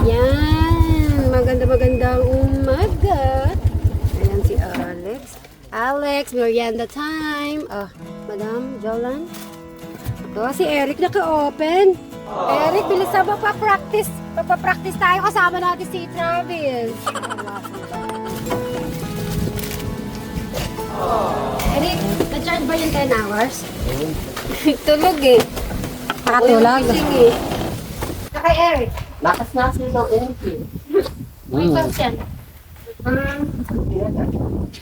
Yan. Magandang umaga. Ayan si Alex. Alex, merienda time. Oh, Madam Jolan. Ako, si Eric naka-open. Eric, bilis na magpa-practice. Magpa-practice tayo kasama natin si Travis. Eric, na-charge ba yung 10 hours? Tulog eh. Nakatulog? Sige. Kay Eric. Lakas na daw Eric. May question.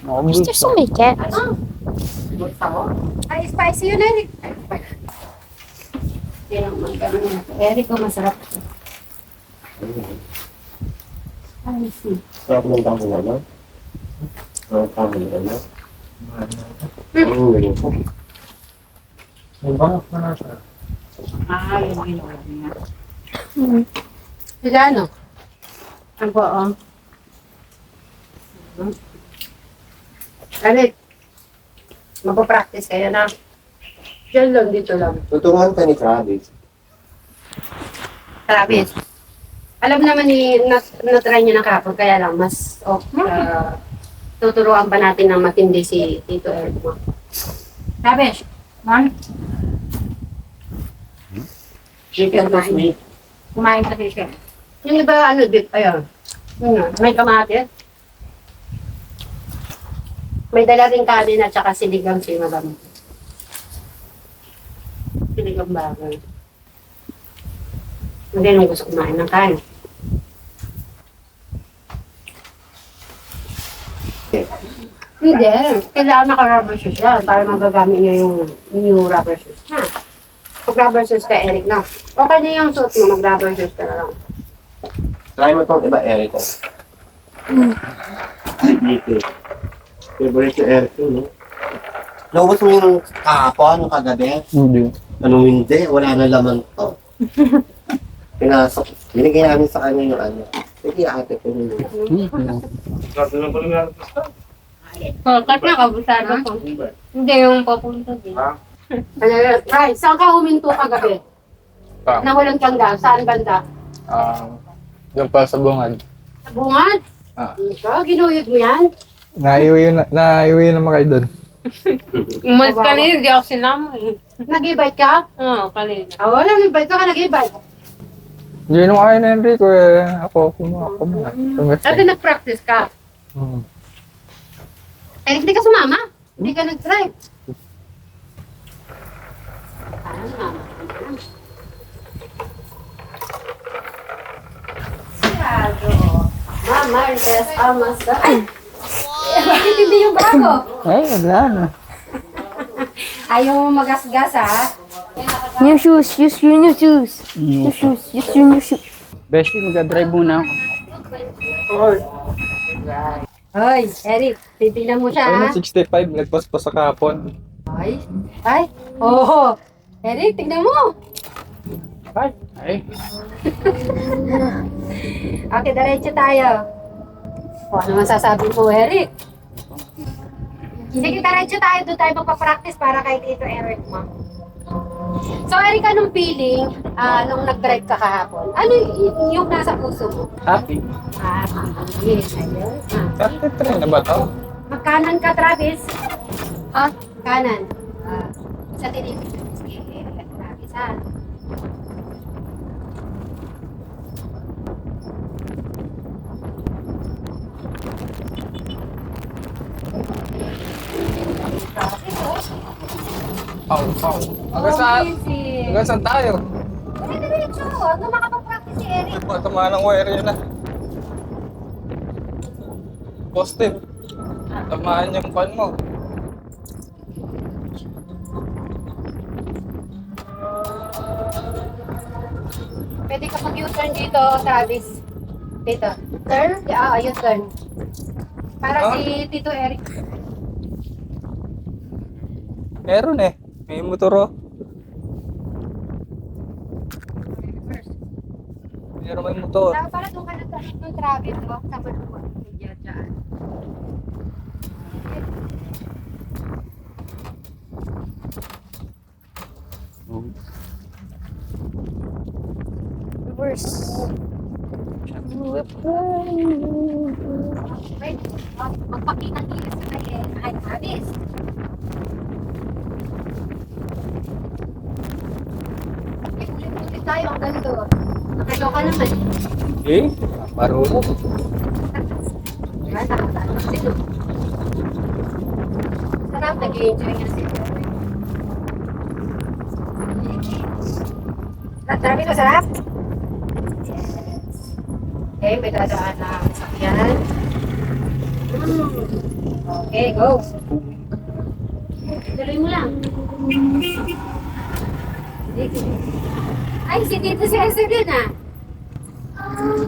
Mr. Sumiket. Ay, spicy yun, Eric. Eric, ko masarap. Ay, see. Sarap ng damo na, no? Sarap kami na, no? Ang bangas na nasa. Yung ginawa niya. Sila, ano? Ang buong. Eric, magpa-practice kayo na. Diyan lang, dito lang. Tuturuan ka ni Travis. Travis. Alam naman ni na-try niya na kapag kaya lang mas tuturuan pa natin ng matindi si Tito Eric mo. Travis, man? Chicken with me. Kumain sa chicken. Yung iba, ano, dip, ayun. May kamatis. May dala rin kanin at saka sinigang si Madam. Sinigang bagay. Hindi nung gusto kumain ng kanin. Hindi. Kailangan naka-rubber shoes yan para magagamit niya yung new rubber shoes. Ha? Mag-rubber shoes ka, Eric, na. Okay na yung suit mo, mag-rubber shoes ka na lang. Try mo itong iba, Eric. Dito. Favorite si Eric yun, no? Naubos mo yung kahapon, yung kagabi? Hindi. Anong hindi? Wala na laman to. Pinasok. Binigay namin sa kanya yung ano. Sige, ate ko yun. Kat na, kabusado ko. Hindi yung papunta din. Right, saan ka huminto kagabi? Na walang tiyangga, saan banda? Yung pa sa bungad. Sa bungad? Ikaw, ginuyod mo yan? Naiuwi naman kayo doon. Umalis kanina, hindi ako sinama eh. Nag-e-bike ka? Oo, kanina. Wala, nag-bike ka, nag-e-bike. Hindi nung kayo na Enrico, ako kumaka. At nag-practice ka. Eh, hindi ka sumama? Hindi ka nag-drive? Mama, yes, amasa. Bakit hindi yung bago? Ay, wala na. Ayaw mo magasgas, ha? New shoes, use your new shoes. New shoes, use your new shoes. Beshi, mag-drive muna ako. Hoy, Eric, titignan mo siya, ha? 65, nagpas pa sa kapon. Ay, oo. Eric, tignan mo. Ay. Okay, diretso tayo. O, ano masasabi mo, Eric? Sige, diretso tayo. Doon tayo magpa-practice para kay Tito Eric mo. So, Eric, anong feeling nung nag-drive ka kahapon? Ano yung nasa puso mo? Happy. Yes, ayun. 33 na ba to? Magkanan ka, Travis? Kanan. Sa tinipid. Sige, Travis, ha? Hanggang saan tayo? Diretso. Ano makapag-practice si Eric? Tama ng wire yun na. Positive. Tamaan yung pan mo. Pwede ka mag-U-turn dito, Travis. Dito. Turn? U-turn. Para si Tito Eric. Meron eh. May motor oh. Meron may motor. Para doon ka nagtanong ng Travis, sa maluwa. Diyan, dyan. Reverse. Wait, magpakita-kita sa kay Travis. Ulit-ulit tayo ang ganito. Nakaloka naman. Eh? Marunong. Diba? Nakatalo kasi no. Sarap, nag-i-enjoy nga sila. Travis, masarap? Yes. Okay, may dadaan na sakyan. Okay, go. Tuloy mo lang. Ay, si Tito Cesar din ah.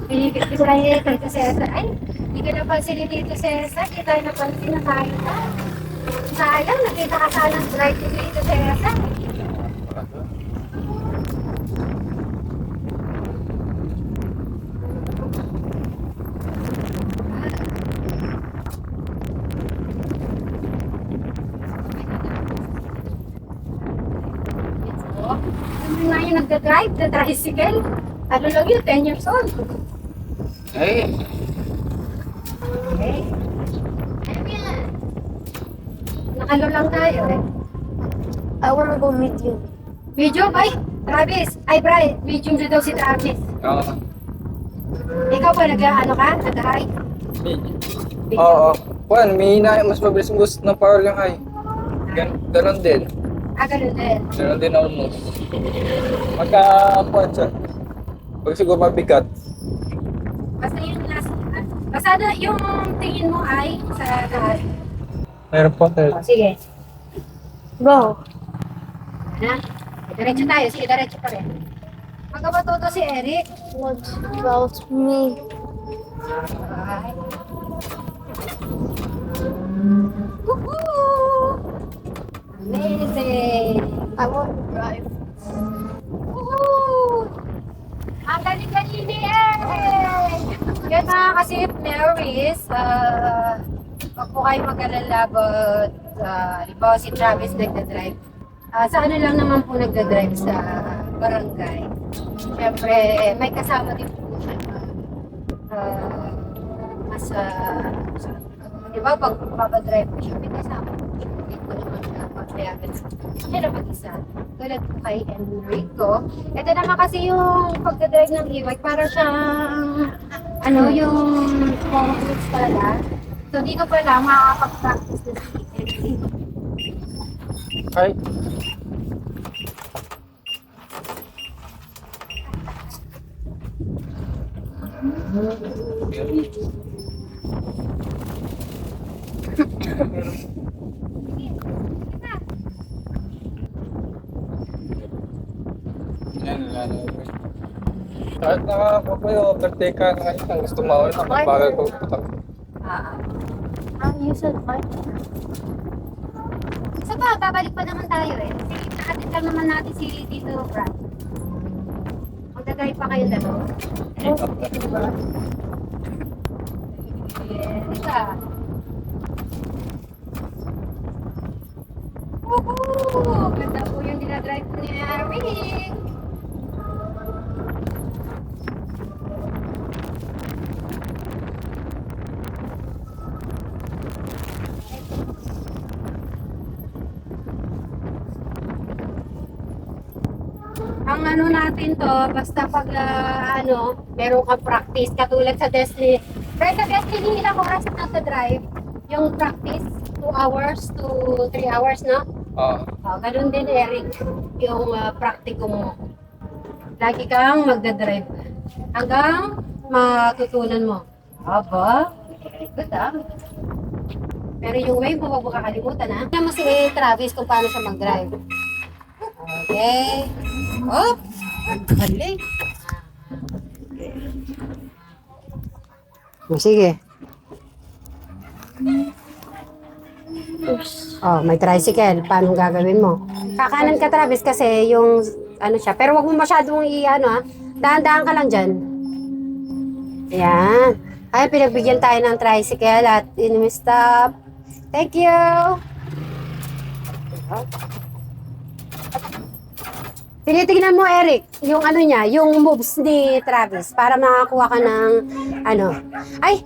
Pinipit ko tayo Tito Cesar. Ay, hindi ka napansin ni Tito Cesar. Hindi tayo napansin na tayo na. Sayang, nakita ka sana ng drive ni Tito Cesar. Ano nga yung nagda-drive, the tricycle? Ano lang yun, 10 years old. Eh, Okay. Ayun yan. Nakalo lang tayo eh. I wanna go meet you. Medium, ay, Travis. Ay, Brian, medium na daw si Travis. oo. Ikaw ba nag-ano ka? Nag-hike? Oo. Juan, may mas mabilis ang boost ng power yung high. Ganon din. Ah, ganun din. Ganon din almost. Pagka, Juan siya. Pag siguro mabigat. Basta yung last, basta na yung tingin mo ay sa taas. Meron po, sir. Oh, sige. Go. Na? Diretso tayo. Sige, diretso pa rin. Magkabatuto si Eric. What about me? Ay. Woohoo! Amazing! I want to drive. Woohoo! Ang galing-galing ni Eric! Yan mga kasip, Marys, wag po kayo mag-alala about, halimbawa si Travis nagda-drive. Sa ano lang naman po nagda-drive sa barangay. Siyempre, may kasama din po siya na mas, di ba, pag papadrive po siya, may kasama po siya. Hindi ko naman siya papayagan siya na mag-isa. Tulad po kay Enrico. Ito naman kasi yung pagdadrive ng e-bike, para siyang, ano, yung focus pala. So, dito pala makakapag-practice na si Enrico. Ay. Yan, lalo. Kahit overtake ka na isang gusto mauna, bagal ko putak. You said five. Sa ba, babalik pa naman tayo eh. Kasi nakatid lang naman natin si Tito Brad. Magdadrive pa kayo dalawa. Yes, Woohoo! Ganda po yung dinadrive ni Eric. Ang ano natin to, basta pag meron kang practice, katulad sa Destiny. Pero sa Destiny, ilang oras na drive yung practice? 2 hours to 3 hours, no? Oo. Ganun din, Eric, yung practice mo. Lagi kang magdadrive hanggang matutunan mo. Aba, good ah. Pero yung way mo, huwag mo kakalimutan ha. Alam mo si Travis kung paano siya mag-drive. Okay. Hop! Ang galing. Sige. Oh, may tricycle. Paano gagawin mo? Kakanan ka, Travis, kasi yung ano siya. Pero wag mo masyadong dahan-dahan ka lang dyan. Ayan. Ay, pinagbigyan tayo ng tricycle at stop. Thank you. Tinitignan mo, Eric, yung ano niya, yung moves ni Travis para makakuha ka ng ano. Ay!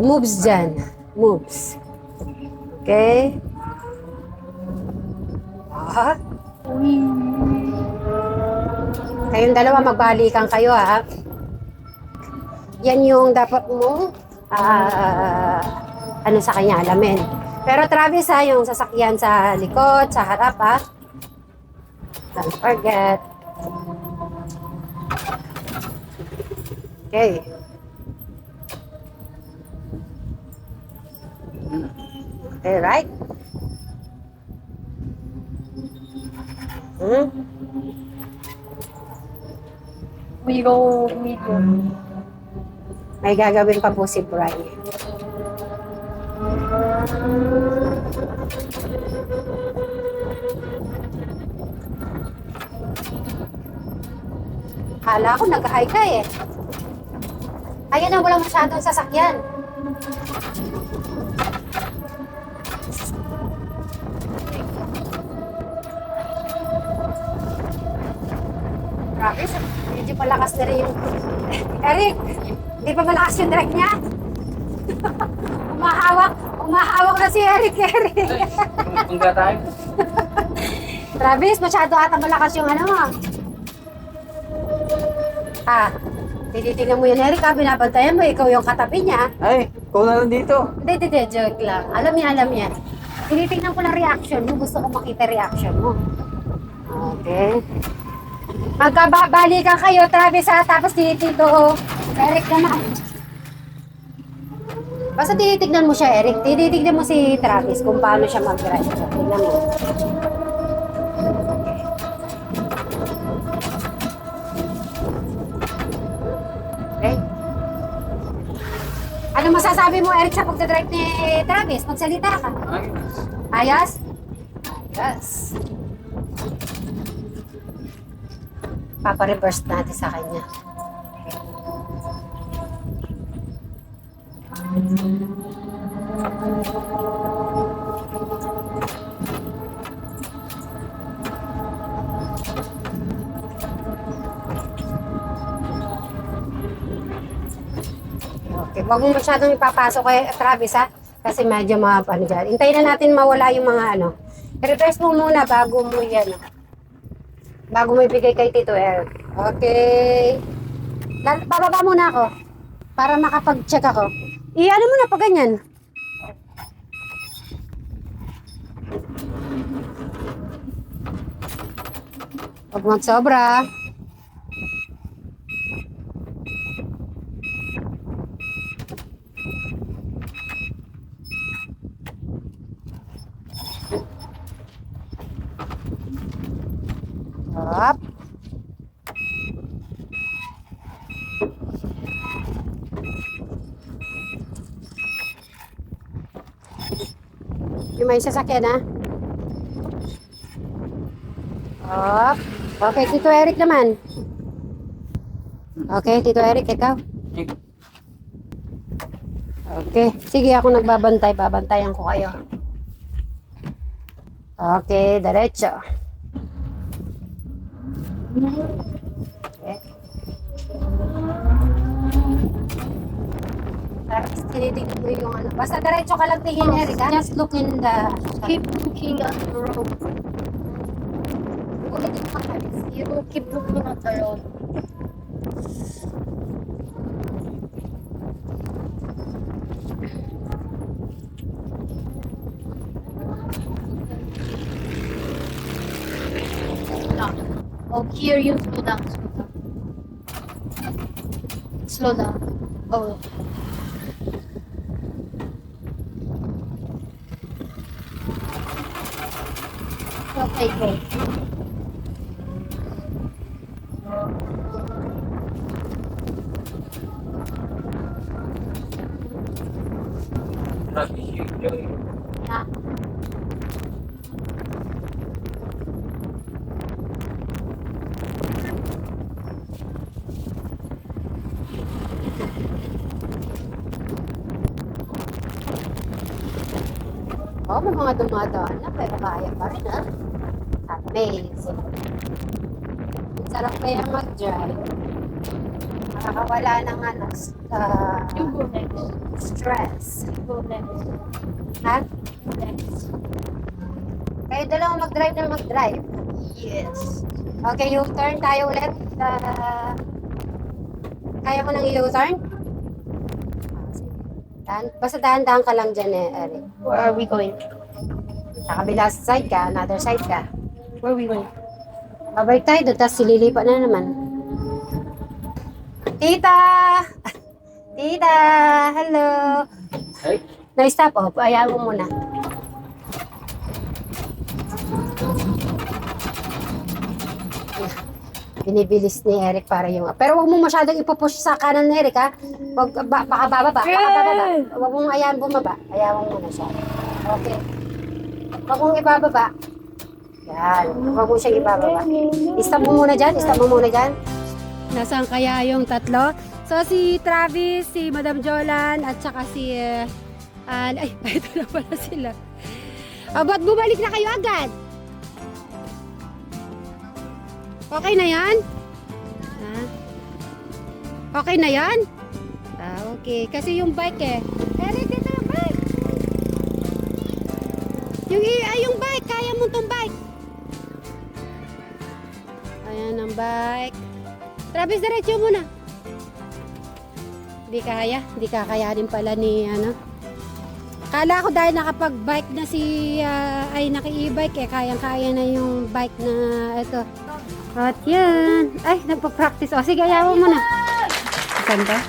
Moves dyan. Moves. Okay? Ah. Kayong dalawa, magbalikan kayo, ha? Yan yung dapat mo ano sa kanya, alamin. Pero Travis, ha, yung sasakyan sa likod, sa harap, ha? Don't forget. Okay. Okay, right? Migo. May gagawin pa po si Brian. Kala ko nag-high ka eh. Ayun na, wala masyadong sasakyan. Travis, medyo palakas na rin yung... Eric, hindi pa malakas yung direct niya? Umahawak na si Eric. Punta tayo. Travis, masyado ata malakas yung ano mo. Tinitingnan mo yun, Eric, binabantayan mo, ikaw yung katabi niya. Ay, ikaw na lang dito. Hindi, joke lang. Alam niya. Tinitingnan ko lang reaction mo, gusto ko makita reaction mo. Okay. Magkabalikan kayo, Travis, ha? Tapos tinitingnan Eric naman. Basta tinitignan mo siya, Eric. Tinitignan mo si Travis kung paano siya mag-drive. Tignan mo. Okay. Ano masasabi mo, Eric, sa pagdadrive ni Travis? Magsalita ka. Ayos? Yes. Papa-reverse natin sa kanya. Okay, wag mo masyadong ipapasok kay Travis, ha? Kasi medyo ano dyan. Hintayin na natin mawala yung mga ano. I-reverse mo muna bago mo yan. Bago mo ibigay kay Tito Eric. Okay. Bababa muna ako. Para makapag-check ako. Ano mo na pa ganyan. Huwag magsobra. Up. Yung may sasakyan, ha? Up. Okay, Tito Eric naman. Okay, Tito Eric, ikaw. Okay, sige ako nagbabantay. Babantayan ko kayo. Okay, diretso. Okay. Tapos tinitignan mo yung ano. Basta diretso ka lang tingin, Eric, ha? Just look in the... Keep looking at the road. Ulitin mo, Travis. You keep looking at the road. Oh, here you slow down. Slow down. Oh. Okay, go. Yeah. Oh, may mga dumadaan na, pero kaya pa rin, ha? Amazing. Sarap kaya mag-drive. Nakakawala ng ano, stress. Ha? Kayo dalawa mag-drive na mag-drive. Yes. Okay, U-turn tayo ulit. Kaya mo nang i-U-turn? Basta dahan-dahan ka lang dyan Eric. Where are we going? Sa kabila side ka, another side ka. Where are we going? Babay tayo doon, tapos sililipa na naman. Tita! Tita! Hello! Ay, Na-stop off, ayaw mo muna. Binibilis ni Eric para yung... Pero wag mo masyadong ipupush sa kanan ni Eric, ha? Wag, baka bababa. Wag mong ayaw bumaba. Ayaw mo muna siya. Okay. Wag mong ibababa. Yan. Wag mo siyang ibababa. Stop mo muna dyan. Stop mo muna dyan. Nasaan kaya yung tatlo? So, si Travis, si Madam Jolan, at saka si... ay, ito na pala sila. Ba't bumalik na kayo agad? Okay na yan? Okay na yan? Okay. Kasi yung bike Eric, ito yung bike. Yung bike. Kaya mo tong bike. Ayan ang bike. Travis, diretso muna. Hindi kaya. Hindi kakayanin pala ni ano. Kala ko dahil nakapag-bike na naki-e-bike kayang-kaya na yung bike na ito. At yan. Ay, nagpa-practice. O, sige, ayaw mo na. Saan ba?